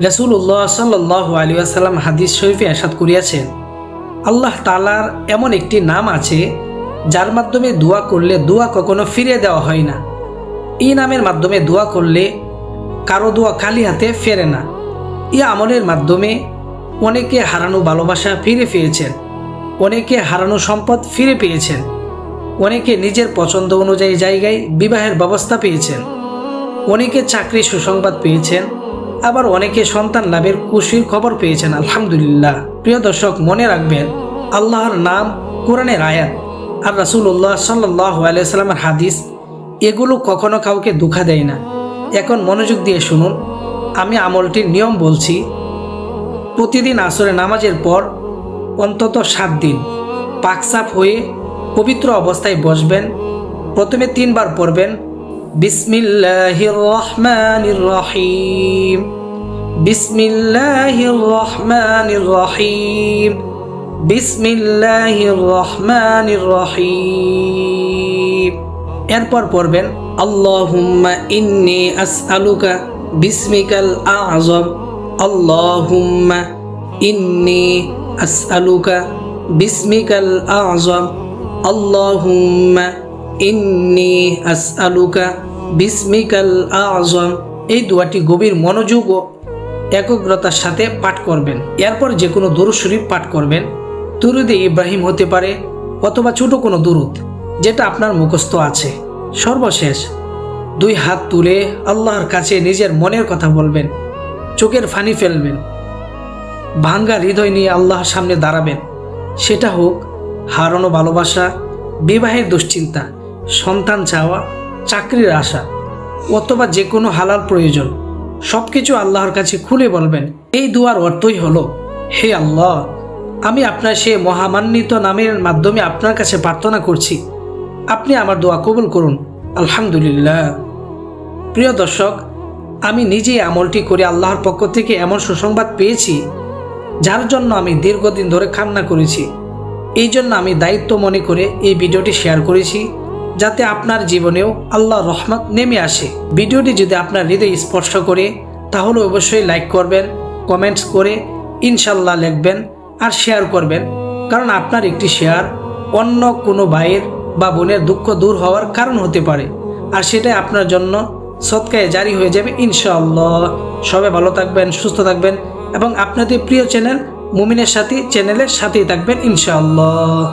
রাসূলুল্লাহ সাল্লাল্লাহু আলাইহি ওয়াসাল্লাম হাদিস শরীফে ইরশাদ করিয়াছেন, আল্লাহ তাআলার এমন একটি নাম আছে যার মাধ্যমে দোয়া করলে দোয়া কখনো ফিরিয়ে দেওয়া হয় না। এই নামের মাধ্যমে দোয়া করলে কারো দোয়া খালি হাতে ফেরে না। এই আমলের মাধ্যমে অনেকে হারানো ভালোবাসা ফিরে পেয়েছেন, অনেকে হারানো সম্পদ ফিরে পেয়েছেন, অনেকে নিজের পছন্দ অনুযায়ী জায়গায় বিবাহের ব্যবস্থা পেয়েছেন, অনেকে চাকরির সুসংবাদ পেয়েছেন, আবার অনেকে সন্তান লাভের খুশির খবর পেয়েছেন। আলহামদুলিল্লাহ। প্রিয় দর্শক, মনে রাখবেন, আল্লাহর নাম, কোরআনের আয়াত আর রাসূলুল্লাহ সাল্লাল্লাহু আলাইহি ওয়াসাল্লামের হাদিস এগুলো কখনো কাউকে ধোঁকা দেয় না। এখন মনোযোগ দিয়ে শুনুন, আমি আমলটির নিয়ম বলছি। প্রতিদিন আসরে নামাজের পর অন্তত 7 দিন পাকসাফ হয়ে পবিত্র অবস্থায় বসবেন। প্রথমে 3 বার পড়বেন বিসমিল্লাহির রহমানির রহিম, বিসমিল্লাহির রহমানির রহিম, বিসমিল্লাহির রহমানির রহিম। এরপর পড়বেন আল্লাহুম্মা ইন্নী আসআলুকা বিসমিকাল আযম, আল্লাহুম্মা ইন্নী আসআলুকা বিসমিকাল আযম, আল্লাহুম্মা ইন্নী আসআলুকা বিসমিকাল আযম। এই দোয়াটি গভীর মনোযোগ ও একাগ্রতার সাথে পাঠ করবেন। এরপর যে কোনো দুরূদ শরীফ পাঠ করবেন। দুরূদে ইব্রাহিম হতে পারে অথবা ছোট কোনো দুরূদ যেটা আপনার মুখস্থ আছে। সর্বশেষ 2 হাত তুলে আল্লাহর কাছে নিজের মনের কথা বলবেন, চোখের পানি ফেলবেন, ভাঙ্গা হৃদয় নিয়ে আল্লাহর সামনে দাঁড়াবেন। সেটা হোক হারানো ভালোবাসা, বিবাহের দুশ্চিন্তা, সন্তান চাওয়া, চাকরির আশা, অথবা যে কোনো হালাল প্রয়োজন, সব কিছু আল্লাহর কাছে খুলে বলবেন। এই দুয়ার অর্থই হলো, হে আল্লাহ, আমি আপনার সে মহামান্বিত নামের মাধ্যমে আপনার কাছে প্রার্থনা করছি, আপনি আমার দোয়া কবুল করুন। আলহামদুলিল্লাহ। প্রিয় দর্শক, আমি নিজেই আমলটি করে আল্লাহর পক্ষ থেকে এমন সুসংবাদ পেয়েছি যার জন্য আমি দীর্ঘদিন ধরে কান্না করেছি। এই জন্য আমি দায়িত্ব মনে করে এই ভিডিওটি শেয়ার করেছি, যাতে আপনার জীবনেও আল্লাহর রহমত নেমে আসে। ভিডিওটি যদি আপনার হৃদয় স্পর্শ করে তাহলে অবশ্যই লাইক করবেন, কমেন্টস করে ইনশাল্লাহ লিখবেন আর শেয়ার করবেন, কারণ আপনার একটি শেয়ার অন্য কোনো ভাইয়ের বা বোনের দুঃখ দূর হওয়ার কারণ হতে পারে, আর সেটাই আপনার জন্য সদকায়ে জারি হয়ে যাবে ইনশাআল্লাহ। সবাই ভালো থাকবেন, সুস্থ থাকবেন এবং আপনাদের প্রিয় চ্যানেল মুমিনের সাথী চ্যানেলের সাথেই থাকবেন ইনশাআল্লাহ।